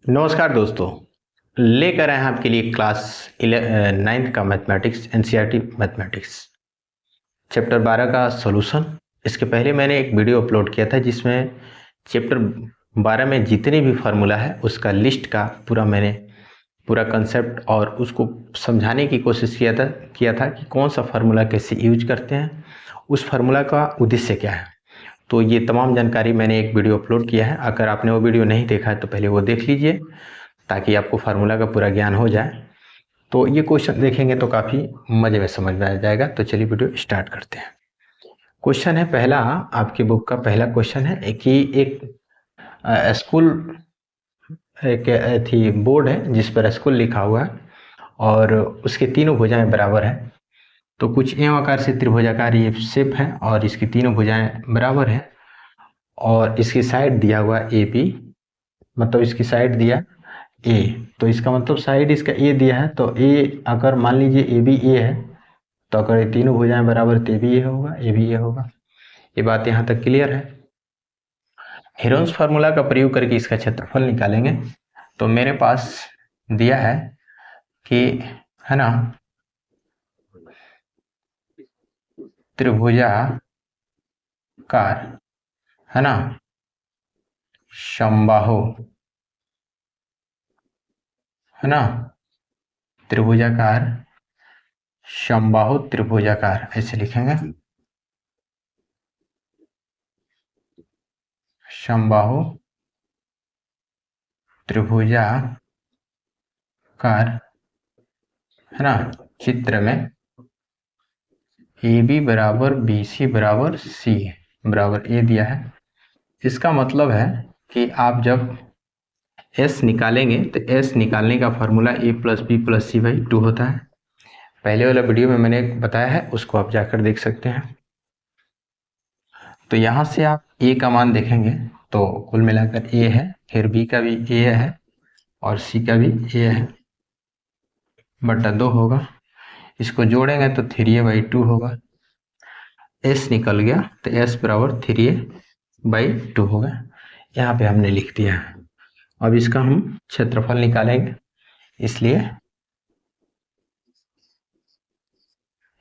नमस्कार दोस्तों। लेकर आए हैं आपके लिए क्लास 9th का मैथमेटिक्स एनसीईआरटी मैथमेटिक्स चैप्टर 12 का सॉल्यूशन। इसके पहले मैंने एक वीडियो अपलोड किया था जिसमें चैप्टर 12 में जितने भी फार्मूला है उसका लिस्ट का मैंने पूरा कंसेप्ट और उसको समझाने की कोशिश किया था कि कौन सा फार्मूला कैसे यूज करते हैं, उस फार्मूला का उद्देश्य क्या है। तो ये तमाम जानकारी मैंने एक वीडियो अपलोड किया है। अगर आपने वो वीडियो नहीं देखा है तो पहले वो देख लीजिए ताकि आपको फार्मूला का पूरा ज्ञान हो जाए। तो ये क्वेश्चन देखेंगे तो काफ़ी मज़े में समझ में आ जाएगा। तो चलिए वीडियो स्टार्ट करते हैं। क्वेश्चन है पहला, आपकी बुक का पहला क्वेश्चन है कि एक स्कूल एक थी बोर्ड है जिस पर स्कूल लिखा हुआ है और उसके तीनों भुजाएं बराबर हैं। तो कुछ एवं आकार से त्रिभुजाकार ये शेप है और इसकी तीनों भुजाएं बराबर हैं और इसकी साइड दिया हुआ ए बी, मतलब इसकी साइड दिया ए, तो इसका मतलब साइड इसका ए दिया है। तो ए अगर मान लीजिए ए बी ए है तो अगर ये तीनों भुजाएं बराबर तो ए भी ए होगा, ए भी ए होगा। ये बात यहाँ तक क्लियर है। हेरोन्स फार्मूला का प्रयोग करके इसका क्षेत्रफल निकालेंगे। तो मेरे पास दिया है कि है ना, त्रिभुजाकार है ना, समबाहु है ना, त्रिभुजाकार समबाहु त्रिभुजाकार ऐसे लिखेंगे, समबाहु त्रिभुजाकार है ना। चित्र में ए बी बराबर बी सी बराबर सी बराबर ए दिया है। इसका मतलब है कि आप जब एस निकालेंगे तो एस निकालने का formula A plus B plus C by 2 होता है। पहले वाला वीडियो में मैंने बताया है, उसको आप जाकर देख सकते हैं। तो यहाँ से आप ए का मान देखेंगे तो कुल मिलाकर ए है, फिर बी का भी ए है और सी का भी ए है, बटा 2 होगा। इसको जोड़ेंगे तो 3a/2 होगा। एस निकल गया तो एस बराबर 3a/2 होगा। यहाँ पे हमने लिख दिया है। अब इसका हम क्षेत्रफल निकालेंगे, इसलिए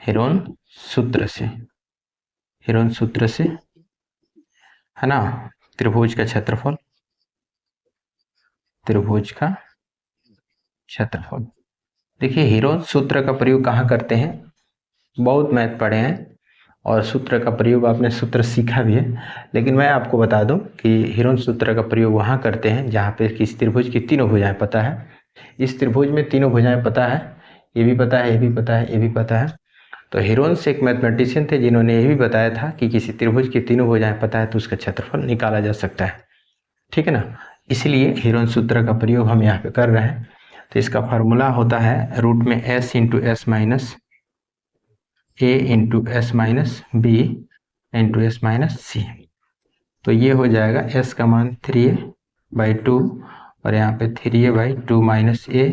हेरोन सूत्र से है ना, त्रिभुज का क्षेत्रफल देखिए हेरोन सूत्र का प्रयोग कहाँ करते हैं, बहुत मैथ पढ़े हैं और सूत्र का प्रयोग आपने सूत्र सीखा भी है, लेकिन मैं आपको बता दूं कि हेरोन सूत्र का प्रयोग वहाँ करते हैं जहाँ पे किस त्रिभुज की तीनों भुजाएं पता है। इस त्रिभुज में तीनों भुजाएं पता है, ये भी पता है, ये भी पता है, ये भी पता है। तो हेरोन्स एक मैथमेटिशियन थे जिन्होंने ये भी बताया था कि किसी त्रिभुज की तीनों भुजाएं पता है तो उसका क्षेत्रफल निकाला जा सकता है, ठीक है ना। इसलिए हेरोन सूत्र का प्रयोग हम यहाँ पे कर रहे हैं। तो इसका फार्मूला होता है रूट में s into s minus a into s minus b into s minus c. तो ये हो जाएगा एस का मान 3a/2 और यहाँ पे 3a/2 माइनस ए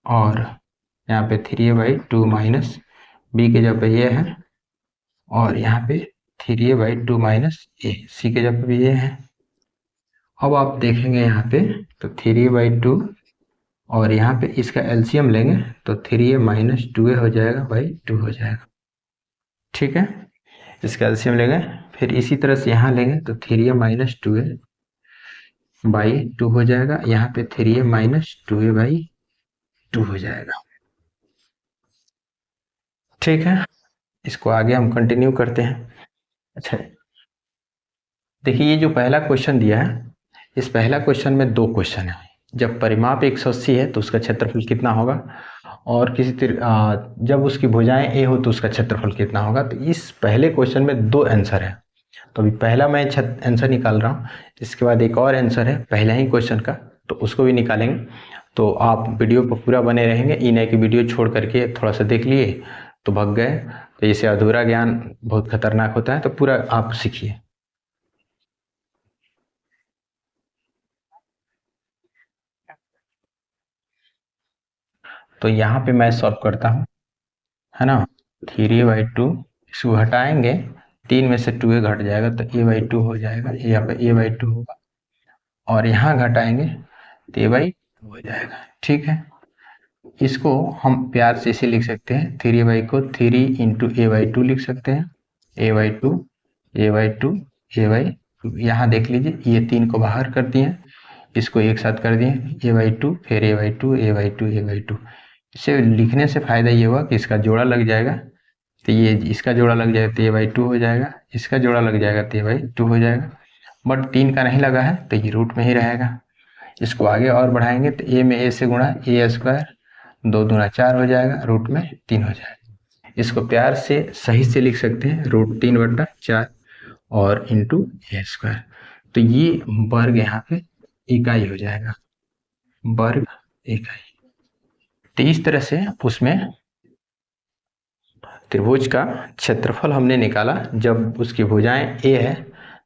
और यहाँ पे 3a/2 माइनस बी के जगह पे ये है और यहाँ पे 3a/2 माइनस ए, सी के जगह पे ये है। अब आप देखेंगे यहाँ पे तो 3a/2 और यहाँ पे इसका एलसीएम लेंगे तो 3a माइनस 2a हो जाएगा बाई 2 हो जाएगा, ठीक है। इसका एलसीएम लेंगे, फिर इसी तरह से यहाँ लेंगे तो 3a माइनस 2a बाई 2 हो जाएगा। यहाँ पे 3a माइनस 2a बाई 2 हो जाएगा, ठीक है। इसको आगे हम कंटिन्यू करते हैं। अच्छा देखिए, ये जो पहला क्वेश्चन दिया है, इस पहला क्वेश्चन में दो क्वेश्चन है। जब परिमाप 180 है तो उसका क्षेत्रफल कितना होगा, और जब उसकी भुजाएं ए हो तो उसका क्षेत्रफल कितना होगा। तो इस पहले क्वेश्चन में दो आंसर है। तो अभी पहला मैं आंसर निकाल रहा हूँ, इसके बाद एक और आंसर है पहले ही क्वेश्चन का, तो उसको भी निकालेंगे। तो आप वीडियो पर पूरा बने रहेंगे, ई नहीं कि वीडियो छोड़ करके थोड़ा सा देख लिए तो भग गए, तो इसे अधूरा ज्ञान बहुत खतरनाक होता है। तो पूरा आप सीखिए। तो यहाँ पे मैं सॉल्व करता हूँ, है ना। 3a/2 इसको हटाएंगे, 3 में से 2a घट जाएगा तो a/2 हो जाएगा, यहाँ पे a/2 होगा। और यहाँ घटाएंगे तो a/2 हो जाएगा। ठीक है, इसको हम प्यार से इसे लिख सकते हैं, 3a/2 को 3 इंटू a/2 लिख सकते हैं, a/2 a/2 a/2। यहाँ देख लीजिए ये 3 को बाहर कर दिए, इसको एक साथ कर दिए, a/2 फिर a/2 a/2 a/2। इसे लिखने से फायदा ये हुआ कि इसका जोड़ा लग जाएगा, तो ये इसका जोड़ा लग जाएगा तो a/2 हो जाएगा, इसका जोड़ा लग जाएगा तो a/2 हो जाएगा। बट 3 का नहीं लगा है तो ये रूट में ही रहेगा। इसको आगे और बढ़ाएंगे तो a में a से गुणा a², 2 दूना 4 हो जाएगा, रूट में 3 हो जाएगा। इसको प्यार से सही से लिख सकते हैं, √3/4 और इंटू a²। तो ये वर्ग यहाँ पे इकाई हो जाएगा, वर्ग इकाई। तो इस तरह से उसमें त्रिभुज का क्षेत्रफल हमने निकाला। जब उसकी भुजाएं a है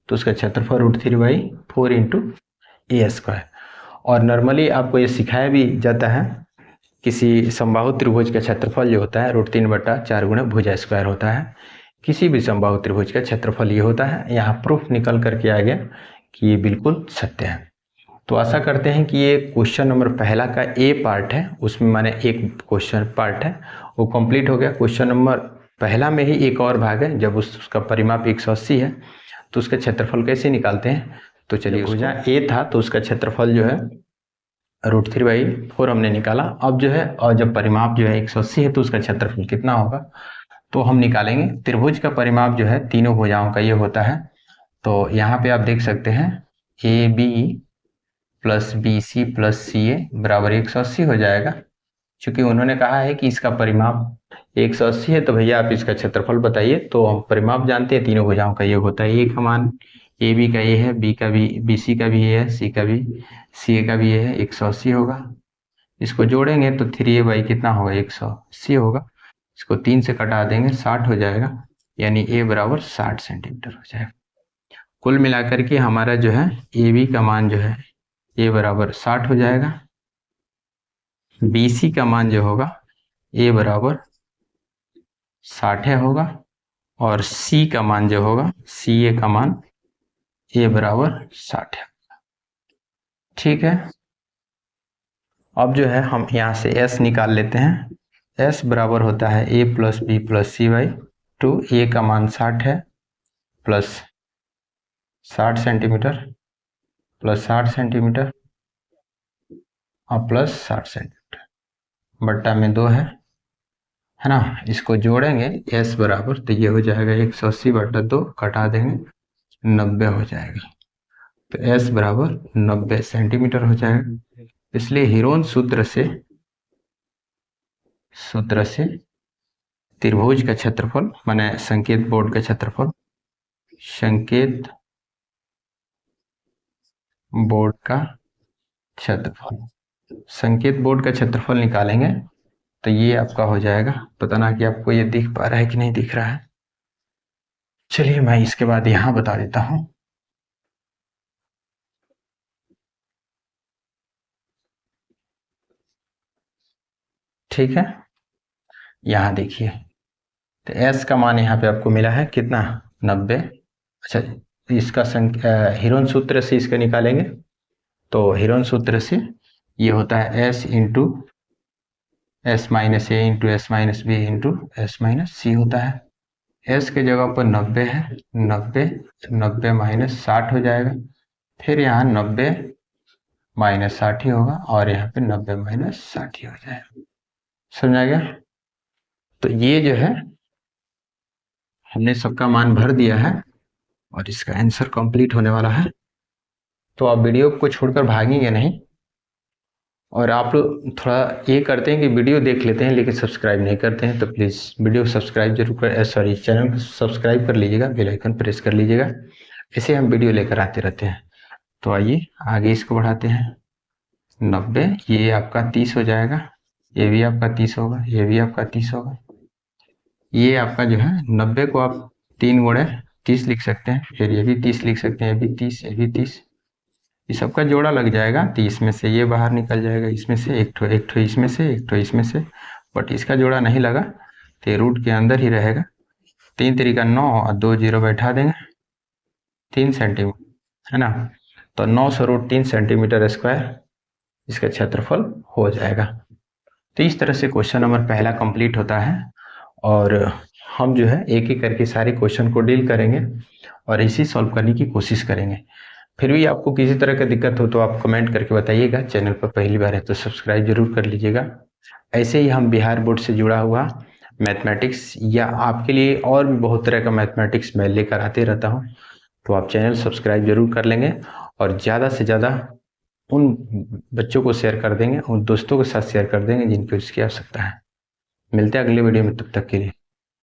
तो उसका क्षेत्रफल √3/4 इंटू a²। और नॉर्मली आपको ये सिखाया भी जाता है, किसी समबाहु त्रिभुज का क्षेत्रफल जो होता है √3/4 गुणा भुजा स्क्वायर होता है। किसी भी समबाहु त्रिभुज का क्षेत्रफल ये होता है। यहाँ प्रूफ निकल करके आ गया कि ये बिल्कुल सत्य है। तो आशा करते हैं कि ये क्वेश्चन नंबर पहला का ए पार्ट है, उसमें माने एक क्वेश्चन पार्ट है वो कंप्लीट हो गया। क्वेश्चन नंबर पहला में ही एक और भाग है, जब उसका परिमाप 180 है तो उसका क्षेत्रफल कैसे निकालते हैं। तो चलिए, भुजा ए था तो उसका क्षेत्रफल जो है √3/4 हमने निकाला। अब जो है, और जब परिमाप जो है 180 है तो उसका क्षेत्रफल कितना होगा तो हम निकालेंगे। त्रिभुज का परिमाप जो है तीनों भुजाओं का ये होता है। तो यहाँ पे आप देख सकते हैं AB plus BC plus CA बराबर 180 हो जाएगा। चूंकि उन्होंने कहा है कि इसका परिमाप 180 है तो भैया आप इसका क्षेत्रफल बताइए। तो हम परिमाप जानते हैं, तीनों भुजाओं का ये होता है। एक समान AB का ये है, B का भी, BC का भी ये है, C का भी, CA का भी ये है, 180 होगा। इसको जोड़ेंगे तो 3a/ कितना होगा, 180 होगा। इसको 3 से कटा देंगे, 60 हो जाएगा, यानी a बराबर 60 सेंटीमीटर हो जाएगा। कुल मिलाकर के हमारा जो है AB का मान जो है a बराबर 60 हो जाएगा, BC का मान जो होगा a बराबर 60 होगा, और C का मान जो होगा, CA का मान a बराबर 60 होगा। ठीक है, अब जो है हम यहाँ से S निकाल लेते हैं। S बराबर होता है a plus B plus C/2। a का मान 60 है, प्लस 60 सेंटीमीटर, प्लस 60 सेंटीमीटर और प्लस 60 सेंटीमीटर, बट्टा में 2 है ना। इसको जोड़ेंगे S बराबर, तो ये हो जाएगा 180/2, कटा देंगे 90 हो जाएगा। तो S बराबर 90 सेंटीमीटर हो जाएगा। इसलिए हीरोन सूत्र से त्रिभुज का क्षेत्रफल माने संकेत बोर्ड का क्षेत्रफल, संकेत बोर्ड का क्षेत्रफल, संकेत बोर्ड का क्षेत्रफल निकालेंगे तो ये आपका हो जाएगा। पता ना कि आपको ये दिख पा रहा है कि नहीं दिख रहा है। चलिए मैं इसके बाद यहां बता देता हूं। ठीक है, यहां देखिए, तो S का मान यहाँ पे आपको मिला है कितना, 90। अच्छा, इसका हीरोन सूत्र से इसका निकालेंगे तो हीरोन सूत्र से ये होता है S into S minus A into S minus B into S minus C होता है। S के जगह पर 90 है, 90 माइनस 60 हो जाएगा, फिर यहाँ 90 माइनस 60 ही होगा, और यहाँ पे 90 माइनस 60 ही हो जाएगा। समझा गया। तो ये जो है हमने सबका मान भर दिया है और इसका आंसर कंप्लीट होने वाला है। तो आप वीडियो को छोड़कर भागेंगे नहीं, और आप लोग थोड़ा ये करते हैं कि वीडियो देख लेते हैं लेकिन सब्सक्राइब नहीं करते हैं, तो प्लीज़ वीडियो सब्सक्राइब जरूर कर, सॉरी चैनल को सब्सक्राइब कर लीजिएगा, बेल आइकन प्रेस कर लीजिएगा। ऐसे हम वीडियो लेकर आते रहते हैं। तो आइए आगे इसको बढ़ाते हैं। 90, ये आपका 30 हो जाएगा, ये भी आपका 30 होगा, ये भी आपका 30 होगा। ये आपका जो है 90 को आप 3 गुणे 30 लिख सकते हैं, फिर ये भी 30 लिख सकते हैं, ये भी 30, ये भी 30, ये सबका जोड़ा लग जाएगा। 30 में से ये बाहर निकल जाएगा, इसमें से एक ठो इसमें से, एक ठो इसमें से, बट इसका जोड़ा नहीं लगा तो ये रूट के अंदर ही रहेगा। 3 तरीका 9 और 2 जीरो बैठा देंगे, 3 सेंटीमीटर है ना। तो 9 से √3 सेंटीमीटर स्क्वायर जिसका क्षेत्रफल हो जाएगा। तो इस तरह से क्वेश्चन नंबर पहला कंप्लीट होता है और हम जो है एक एक करके सारे क्वेश्चन को डील करेंगे और इसी सॉल्व करने की कोशिश करेंगे। फिर भी आपको किसी तरह का दिक्कत हो तो आप कमेंट करके बताइएगा। चैनल पर पहली बार है तो सब्सक्राइब जरूर कर लीजिएगा। ऐसे ही हम बिहार बोर्ड से जुड़ा हुआ मैथमेटिक्स या आपके लिए और भी बहुत तरह का मैथमेटिक्स मैं लेकर आते रहता हूँ, तो आप चैनल सब्सक्राइब जरूर कर लेंगे और ज़्यादा से ज़्यादा उन बच्चों को शेयर कर देंगे, उन दोस्तों के साथ शेयर कर देंगे जिनको इसकी आवश्यकता है। मिलते हैं अगले वीडियो में, तब तक के लिए।